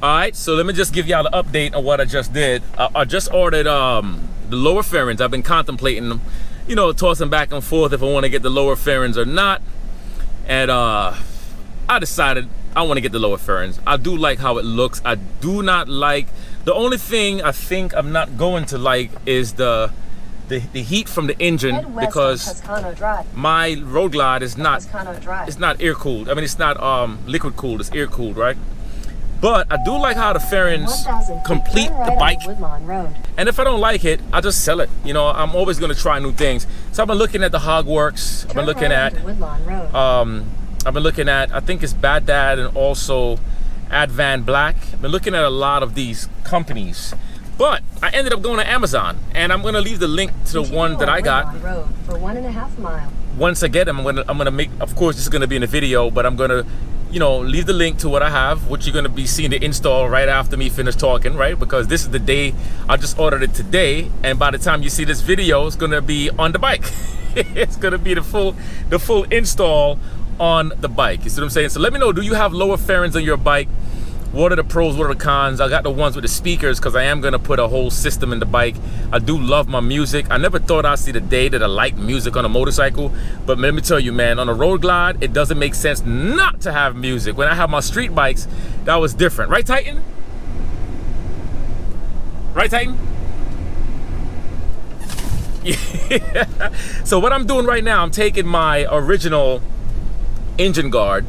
All right, so let me just give y'all the update on what I just did. I just ordered the lower fairings. I've been contemplating them, you know, tossing back and forth if I want to get the lower fairings or not. And I decided I want to get the lower fairings. I do like how it looks. I do not like, the only thing I think I'm not going to like is the heat from the engine, because my Road Glide is not, it's not air cooled. I mean, it's not liquid cooled, it's air cooled, right? But I do like how the fairings complete the bike. And if I don't like it, I'll just sell it. You know, I'm always going to try new things. So I've been looking at the Hogworks. I've been looking at, I think it's Bad Dad and also Advan Black. I've been looking at a lot of these companies. But I ended up going to Amazon, and I'm going to leave the link to the one that I got. For 1.5 miles. Once I get them, I'm gonna make, of course this is gonna be in the video, but I'm gonna, you know, leave the link to what I have, which you're gonna be seeing the install right after me finish talking, right? Because this is the day, I just ordered it today, and by the time you see this video, it's gonna be on the bike. It's gonna be the full install on the bike. You see what I'm saying? So let me know, do you have lower fairings on your bike? What are the pros, what are the cons? I got the ones with the speakers because I am gonna put a whole system in the bike. I do love my music. I never thought I'd see the day that I like music on a motorcycle, but let me tell you, man, on a Road Glide, it doesn't make sense not to have music. When I have my street bikes, that was different. Right, Titan? Right, Titan? Yeah. So what I'm doing right now, I'm taking my original engine guard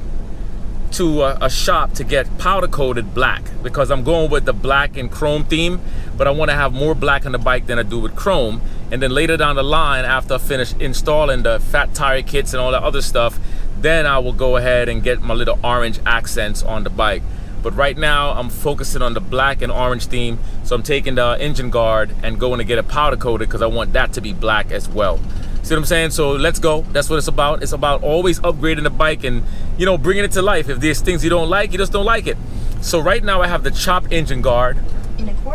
to a shop to get powder coated black, because I'm going with the black and chrome theme, but I want to have more black on the bike than I do with chrome. And then later down the line, after I finish installing the fat tire kits and all that other stuff, then I will go ahead and get my little orange accents on the bike. But right now I'm focusing on the black and orange theme, so I'm taking the engine guard and going to get it powder coated because I want that to be black as well. See what I'm saying? So let's go. That's what it's about. It's about always upgrading the bike and, you know, bringing it to life. If there's things you don't like, you just don't like it. So right now I have the chopped engine guard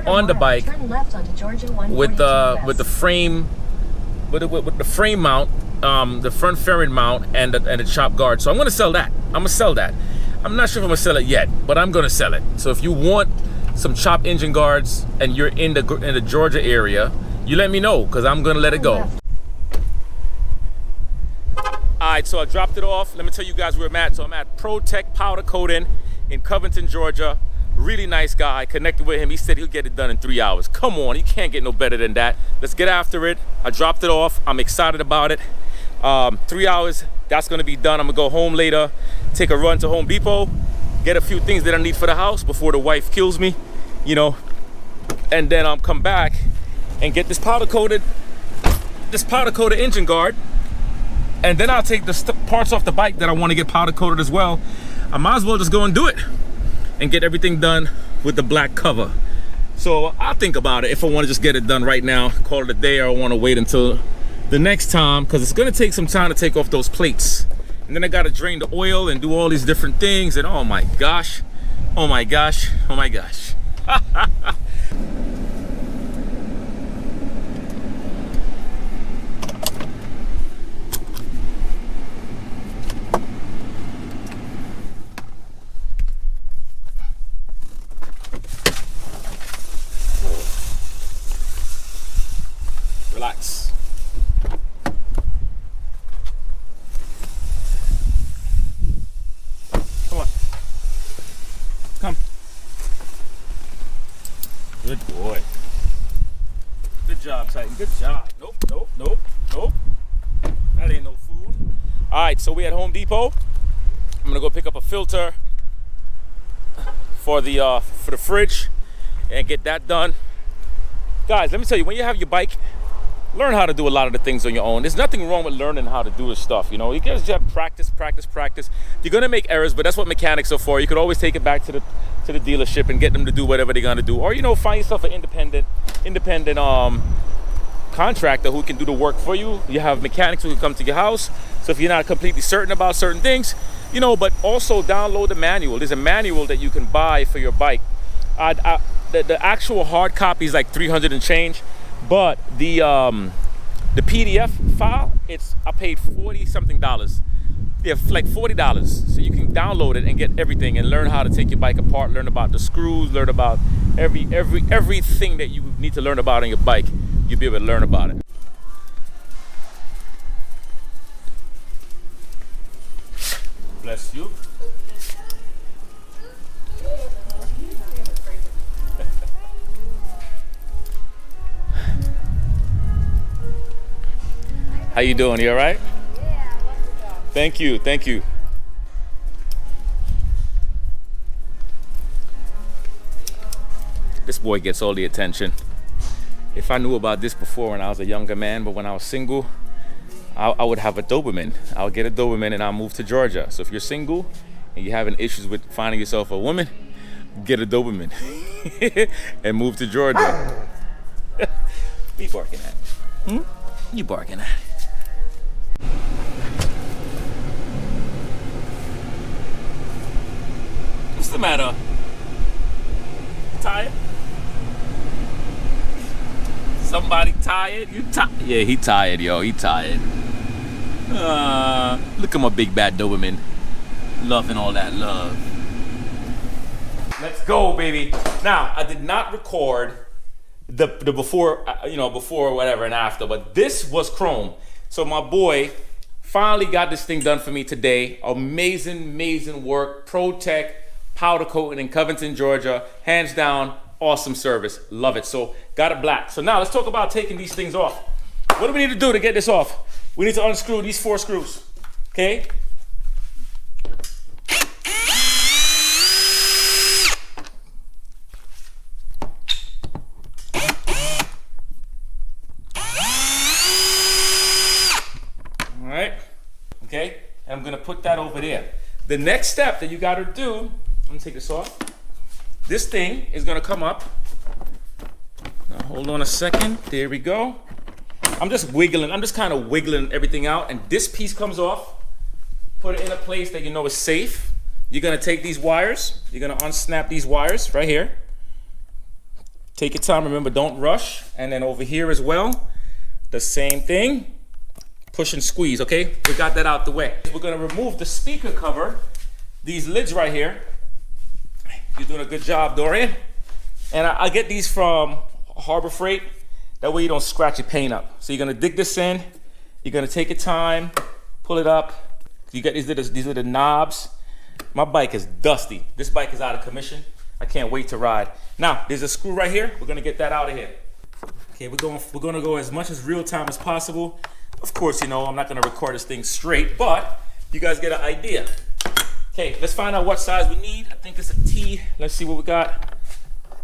on the bike with the frame, with the frame mount, the front fairing mount, and the chopped guard. So I'm gonna sell that. I'm gonna sell that. I'm not sure if I'm gonna sell it yet, but I'm gonna sell it. So if you want some chopped engine guards and you're in the Georgia area, you let me know, because I'm gonna let it go. Alright, so I dropped it off. Let me tell you guys where I'm at. So I'm at ProTech Powder Coating in Covington, Georgia. Really nice guy. Connected with him. He said he'll get it done in 3 hours. Come on, you can't get no better than that. Let's get after it. I dropped it off. I'm excited about it. 3 hours, that's gonna be done. I'm gonna go home later, take a run to Home Depot, get a few things that I need for the house before the wife kills me, you know, and then I'll come back and get this powder coated engine guard. And then I'll take the parts off the bike that I want to get powder coated as well. I might as well just go and do it and get everything done with the black cover. So I'll think about it if I want to just get it done right now, call it a day, or I want to wait until the next time, because it's going to take some time to take off those plates. And then I got to drain the oil and do all these different things. And oh my gosh, oh my gosh, oh my gosh. Relax. Come on. Come. Good boy. Good job, Titan. Good job. Nope, nope, nope, nope. That ain't no food. All right, so we at Home Depot. I'm gonna go pick up a filter for the fridge and get that done. Guys, let me tell you, when you have your bike, learn how to do a lot of the things on your own. There's nothing wrong with learning how to do this stuff, you know. You just have practice. You're gonna make errors, but that's what mechanics are for. You could always take it back to the dealership and get them to do whatever they're gonna do, or, you know, find yourself an independent contractor who can do the work for you. You have mechanics who can come to your house. So if you're not completely certain about certain things, you know, but also download the manual. There's a manual that you can buy for your bike. The actual hard copy is like $300 and change, but the PDF file, I paid $40 something. Yeah, for like $40. So you can download it and get everything and learn how to take your bike apart, learn about the screws, learn about everything that you need to learn about on your bike. You'll be able to learn about it. Bless you. How you doing? You all right? Yeah, I love the dog. Thank you, thank you. This boy gets all the attention. If I knew about this before when I was a younger man, but when I was single, I would have a Doberman. I'll get a Doberman and I'll move to Georgia. So if you're single and you're having issues with finding yourself a woman, get a Doberman and move to Georgia. What you barking at? What you barking at? What's the matter? Tired? Somebody tired? You tired? Yeah, he tired, yo. He tired. Look at my big bad Doberman. Loving all that love. Let's go, baby. Now, I did not record the before, before whatever and after, but this was chrome. So my boy finally got this thing done for me today. Amazing work. Pro Tech powder coating in Covington, Georgia. Hands down, awesome service. Love it. So got it black. So now let's talk about taking these things off. What do we need to do to get this off? We need to unscrew these 4 screws. Okay? All right. Okay? And I'm gonna put that over there. The next step that you gotta do, let me take this off. This thing is gonna come up. Now, hold on a second. There we go. I'm just kind of wiggling everything out, and this piece comes off. Put it in a place that you know is safe. You're gonna take these wires. You're gonna unsnap these wires right here. Take your time. Remember, don't rush. And then over here as well, the same thing. Push and squeeze. Okay, we got that out the way. We're gonna remove the speaker cover. These lids right here. You're doing a good job, Dorian. And I get these from Harbor Freight. That way you don't scratch your paint up. So you're gonna dig this in. You're gonna take your time, pull it up. You got these are the knobs. My bike is dusty. This bike is out of commission. I can't wait to ride. Now there's a screw right here. We're gonna get that out of here. Okay, we're gonna go as much as real time as possible. Of course, I'm not gonna record this thing straight, but you guys get an idea. Okay, let's find out what size we need. I think it's a T. Let's see what we got.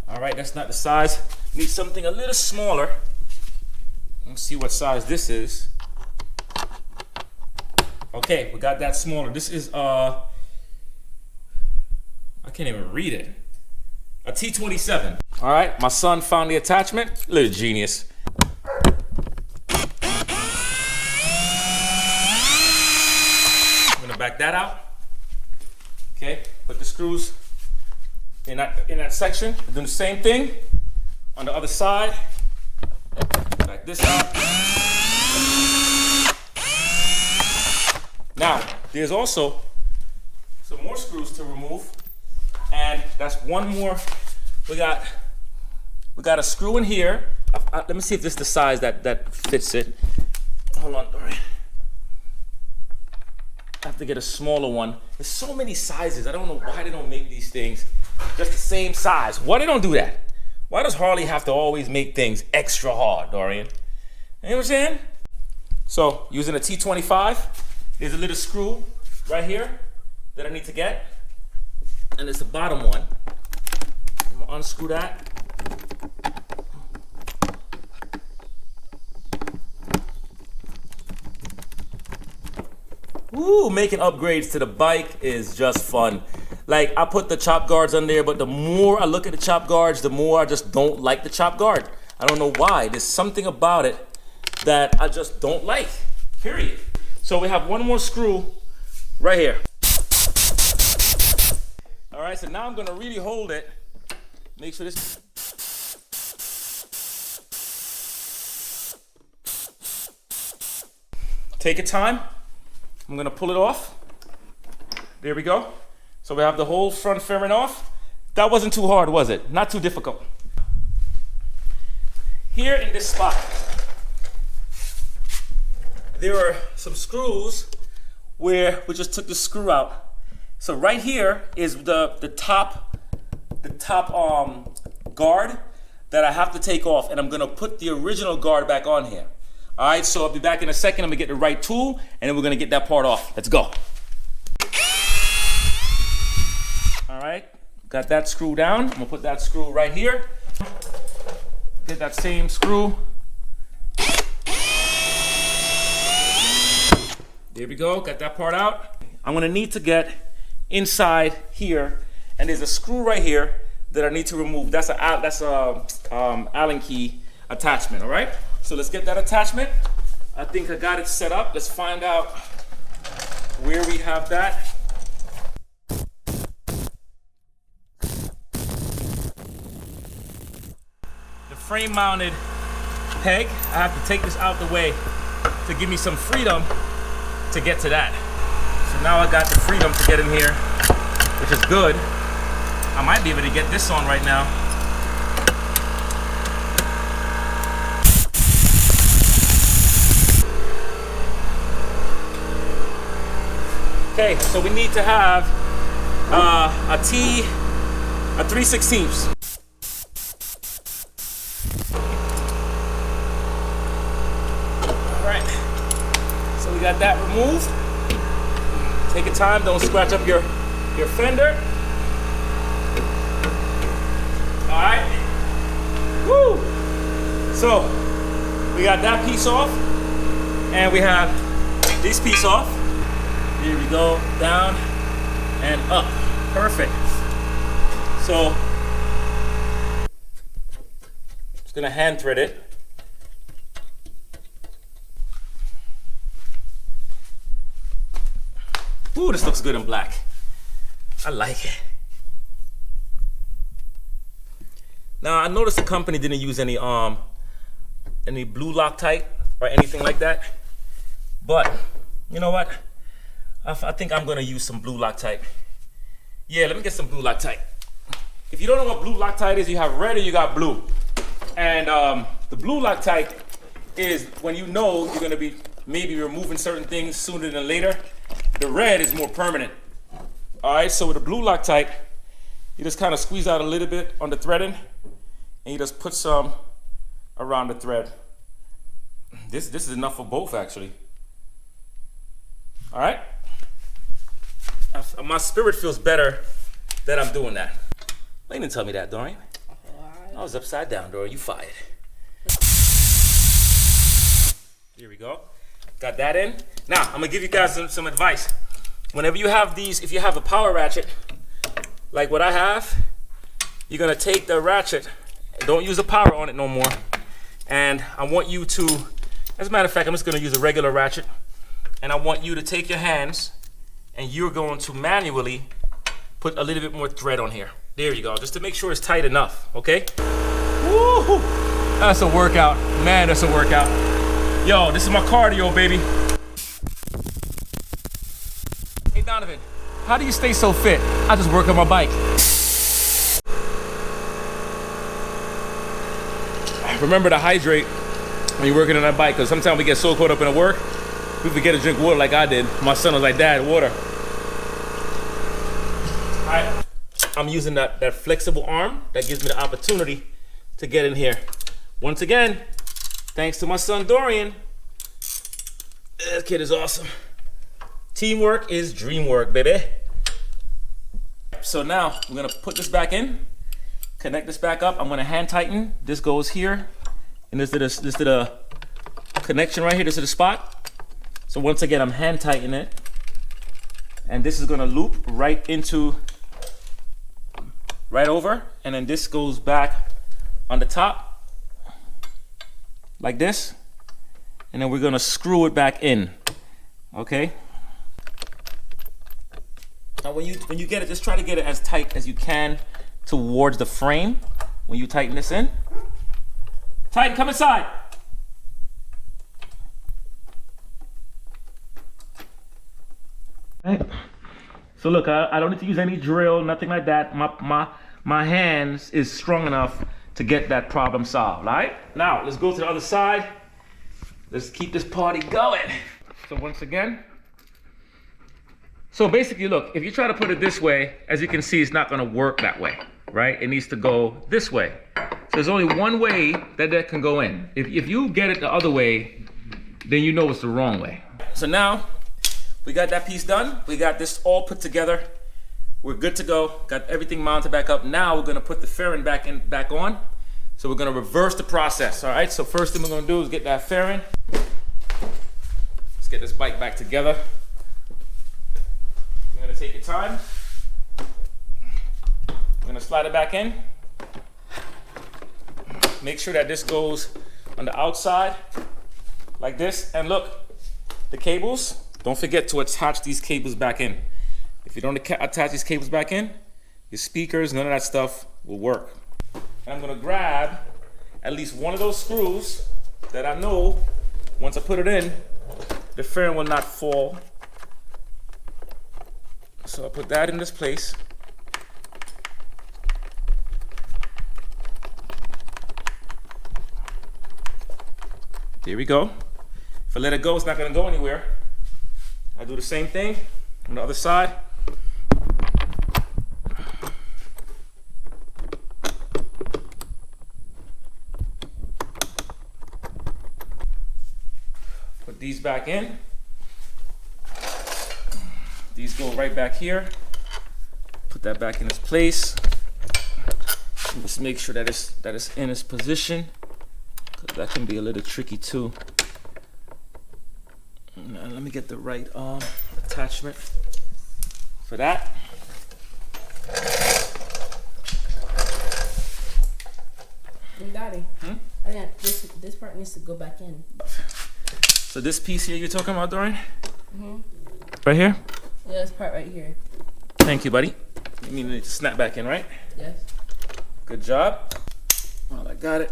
All right, that's not the size. Need something a little smaller. Let's see what size this is. Okay, we got that smaller. This is I can't even read it. A T27. All right, my son found the attachment. Little genius. I'm gonna back that out. Okay, put the screws in that section. We're doing the same thing on the other side. Back this out. Now, there's also some more screws to remove, and that's one more. We got a screw in here. Let me see if this is the size that fits it. Hold on, Dorian. I have to get a smaller one. There's so many sizes. I don't know why they don't make these things just the same size. Why they don't do that? Why does Harley have to always make things extra hard, Dorian? You know what I'm saying? So, using a T25, there's a little screw right here that I need to get. And it's the bottom one. I'm gonna unscrew that. Woo, making upgrades to the bike is just fun. Like, I put the chop guards on there, but the more I look at the chop guards, the more I just don't like the chop guard. I don't know why. There's something about it that I just don't like, period. So we have one more screw right here. All right, so now I'm gonna really hold it. Make sure this. Take your time. I'm gonna pull it off. There we go. So we have the whole front fairing off. That wasn't too hard, was it? Not too difficult. Here in this spot, there are some screws where we just took the screw out. So right here is the top guard that I have to take off, and I'm gonna put the original guard back on here. All right, so I'll be back in a second. I'm gonna get the right tool, and then we're gonna get that part off. Let's go. All right, got that screw down. I'm gonna put that screw right here. Get that same screw. There we go, got that part out. I'm gonna need to get inside here, and there's a screw right here that I need to remove. That's a Allen key attachment, all right? So let's get that attachment. I think I got it set up. Let's find out where we have that. The frame mounted peg, I have to take this out the way to give me some freedom to get to that. So now I got the freedom to get in here, which is good. I might be able to get this on right now. Okay, so we need to have a 3/16. All right, so we got that removed. Take your time, don't scratch up your fender. All right, woo! So we got that piece off, and we have this piece off. Here we go, down and up, perfect. So just gonna hand thread it. Ooh, this looks good in black. I like it. Now I noticed the company didn't use any blue Loctite or anything like that. But you know what? I think I'm gonna use some blue Loctite. Yeah, let me get some blue Loctite. If you don't know what blue Loctite is, you have red or you got blue. And the blue Loctite is when you know you're gonna be maybe removing certain things sooner than later. The red is more permanent. All right, so with the blue Loctite, you just kind of squeeze out a little bit on the threading, and you just put some around the thread. This is enough for both, actually. All right. My spirit feels better that I'm doing that. They didn't tell me that, Dorian. I was upside down, Dorian. You fired. Here we go. Got that in. Now, I'm gonna give you guys some advice. Whenever you have these, if you have a power ratchet, like what I have, you're gonna take the ratchet, don't use the power on it no more. And I want you to, as a matter of fact, I'm just gonna use a regular ratchet. And I want you to take your hands and you're going to manually put a little bit more thread on here. There you go, just to make sure it's tight enough, okay? Woo-hoo. That's a workout. Man, that's a workout. Yo, this is my cardio, baby. Hey, Donovan, how do you stay so fit? I just work on my bike. Remember to hydrate when you're working on that bike, because sometimes we get so caught up in the work, we forget to drink water like I did. My son was like, Dad, water. All right, I'm using that flexible arm. That gives me the opportunity to get in here. Once again, thanks to my son, Dorian. That kid is awesome. Teamwork is dream work, baby. So now we're gonna put this back in, connect this back up. I'm gonna hand tighten. This goes here, and this is the connection right here. This is the spot. So once again, I'm hand tightening it, and this is gonna loop right over, and then this goes back on the top like this, and then we're gonna screw it back in. Okay. Now when you get it, just try to get it as tight as you can towards the frame when you tighten this in. Tighten, come inside. Right. So look, I don't need to use any drill, nothing like that. My hands is strong enough to get that problem solved, all right? Now, let's go to the other side. Let's keep this party going. So once again, so basically look, if you try to put it this way, as you can see, it's not gonna work that way, right? It needs to go this way. So there's only one way that can go in. If you get it the other way, then you know it's the wrong way. So now, we got that piece done. We got this all put together. We're good to go. Got everything mounted back up. Now we're gonna put the fairing back on. So we're gonna reverse the process, all right? So first thing we're gonna do is get that fairing. Let's get this bike back together. You're gonna take your time. We're gonna slide it back in. Make sure that this goes on the outside, like this. And look, the cables, don't forget to attach these cables back in. If you don't attach these cables back in, your speakers, none of that stuff will work. And I'm gonna grab at least one of those screws that I know, once I put it in, the fairing will not fall. So I'll put that in this place. There we go. If I let it go, it's not gonna go anywhere. I do the same thing on the other side. Put these back in. These go right back here. Put that back in its place. Just make sure that it's in its position, because that can be a little tricky too. Now, let me get the right attachment for that. Daddy, I think this part needs to go back in. So this piece here you're talking about, Dorian? Right here? Yeah, this part right here. Thank you, buddy. You need to snap back in, right? Yes. Good job. Well, I got it.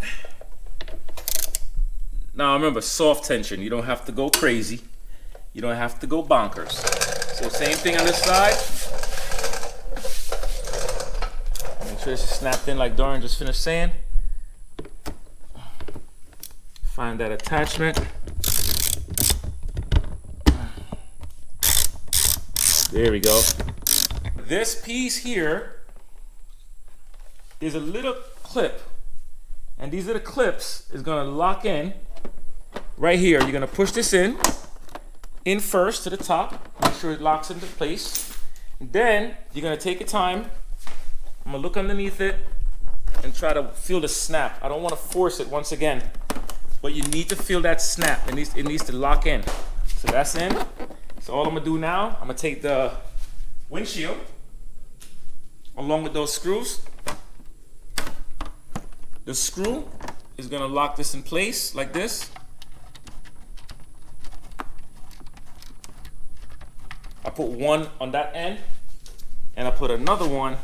Now remember, soft tension. You don't have to go crazy. You don't have to go bonkers. So same thing on this side. Make sure it's snapped in like Dorian just finished saying. Find that attachment. There we go. This piece here is a little clip, and these little clips is gonna lock in right here. You're gonna push this in first to the top, make sure it locks into place. And then you're gonna take your time. I'm gonna look underneath it and try to feel the snap. I don't wanna force it once again, but you need to feel that snap. It needs to lock in. So that's in. So all I'm gonna do now, I'm gonna take the windshield along with those screws. The screw is gonna lock this in place like this. I put one on that end, and I put another one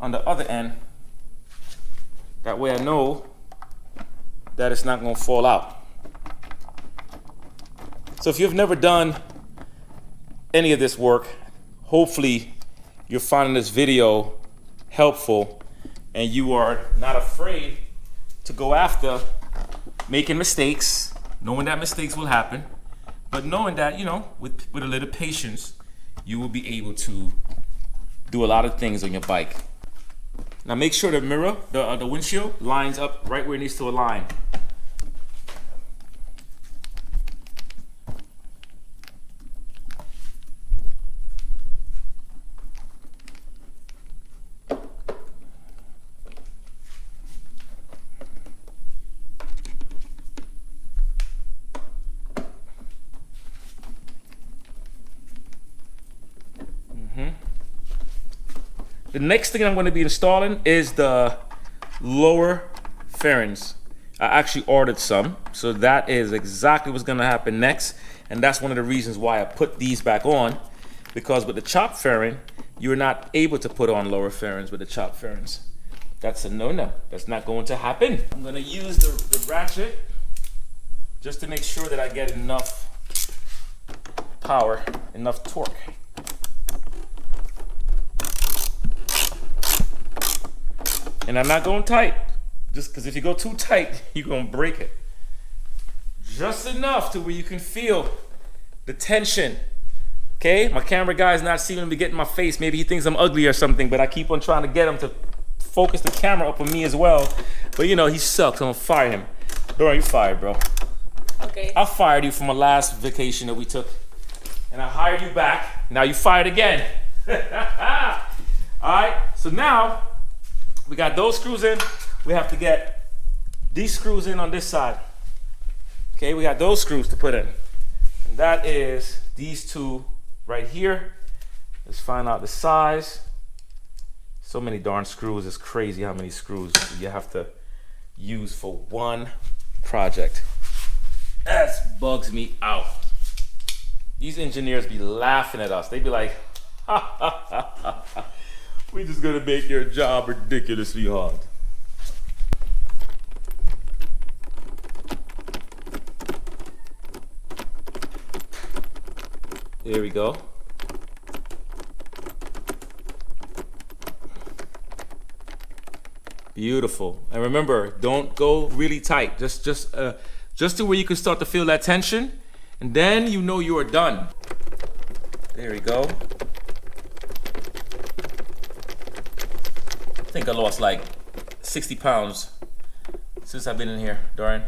on the other end. That way I know that it's not gonna fall out. So if you've never done any of this work, hopefully you're finding this video helpful and you are not afraid to go after making mistakes, knowing that mistakes will happen, but knowing that, you know, with a little patience, you will be able to do a lot of things on your bike. Now make sure the mirror, the windshield lines up right where it needs to align. The next thing I'm going to be installing is the lower fairings. I actually ordered some, so that is exactly what's going to happen next, and that's one of the reasons why I put these back on, because with the chop fairing, you're not able to put on lower fairings with the chop fairings. That's a no-no. That's not going to happen. I'm going to use the ratchet just to make sure that I get enough power, enough torque. And I'm not going tight, just because if you go too tight, you're gonna break it. Just enough to where you can feel the tension. Okay, my camera guy is not seeming to be getting my face. Maybe he thinks I'm ugly or something, but I keep on trying to get him to focus the camera up on me as well. But you know, he sucks, I'm gonna fire him. Dora, you fired, bro. Okay. I fired you from my last vacation that we took. And I hired you back. Now you fired again. Alright, so now we got those screws in. We have to get these screws in on this side. Okay, we got those screws to put in. And that is these two right here. Let's find out the size. So many darn screws. It's crazy how many screws you have to use for one project. That bugs me out. These engineers be laughing at us. They be like, ha ha ha ha ha. We're just gonna make your job ridiculously hard. There we go. Beautiful. And remember, don't go really tight. Just to where you can start to feel that tension, and then you know you are done. There we go. I think I lost like 60 pounds since I've been in here, Dorian.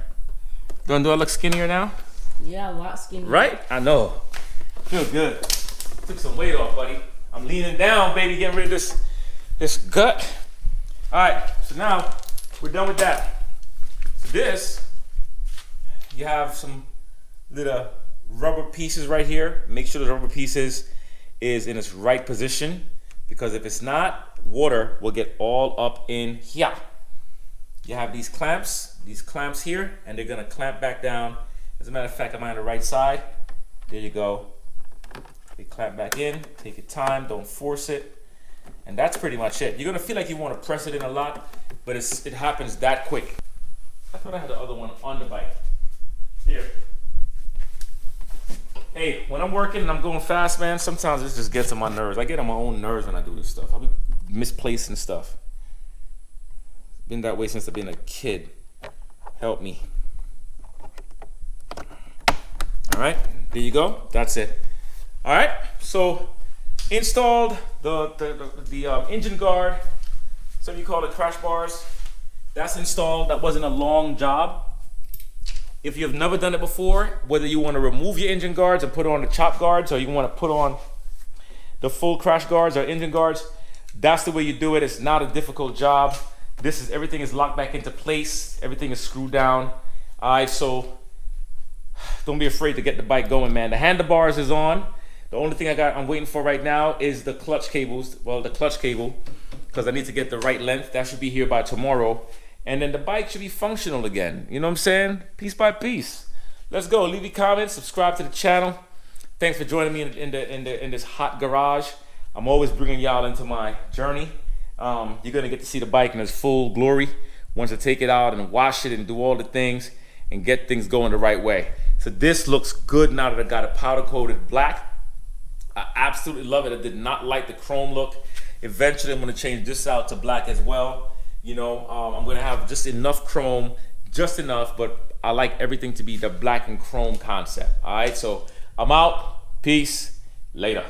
Do I look skinnier now? Yeah, a lot skinnier. Right? I know. Feel good. Took some weight off, buddy. I'm leaning down, baby, getting rid of this gut. All right, so now we're done with that. So this, you have some little rubber pieces right here. Make sure the rubber pieces is in its right position, because if it's not, water will get all up in here. You have these clamps here, and they're gonna clamp back down. As a matter of fact, I'm on the right side. There you go. They clamp back in, take your time, don't force it. And that's pretty much it. You're gonna feel like you wanna press it in a lot, but it happens that quick. I thought I had the other one on the bike. Here. Hey, when I'm working and I'm going fast, man, sometimes it just gets on my nerves. I get on my own nerves when I do this stuff. I'll be misplacing stuff. Been that way since I've been a kid. Help me. All right, there you go. That's it. All right, so installed the engine guard. Some of you call it crash bars. That's installed. That wasn't a long job. If you've never done it before, whether you want to remove your engine guards and put on the chop guards, or you want to put on the full crash guards or engine guards, that's the way you do it. It's not a difficult job. Everything is locked back into place. Everything is screwed down. All right, so don't be afraid to get the bike going, man. The handlebars is on. The only thing I'm waiting for right now is the clutch cables. Well, the clutch cable, because I need to get the right length. That should be here by tomorrow. And then the bike should be functional again. You know what I'm saying? Piece by piece. Let's go. Leave your comments. Subscribe to the channel. Thanks for joining me in this hot garage. I'm always bringing y'all into my journey. You're gonna get to see the bike in its full glory once I take it out and wash it and do all the things and get things going the right way. So this looks good now that I got it powder coated black. I absolutely love it. I did not like the chrome look. Eventually I'm gonna change this out to black as well. You know, I'm gonna have just enough chrome, just enough, but I like everything to be the black and chrome concept. All right, so I'm out. Peace. Later.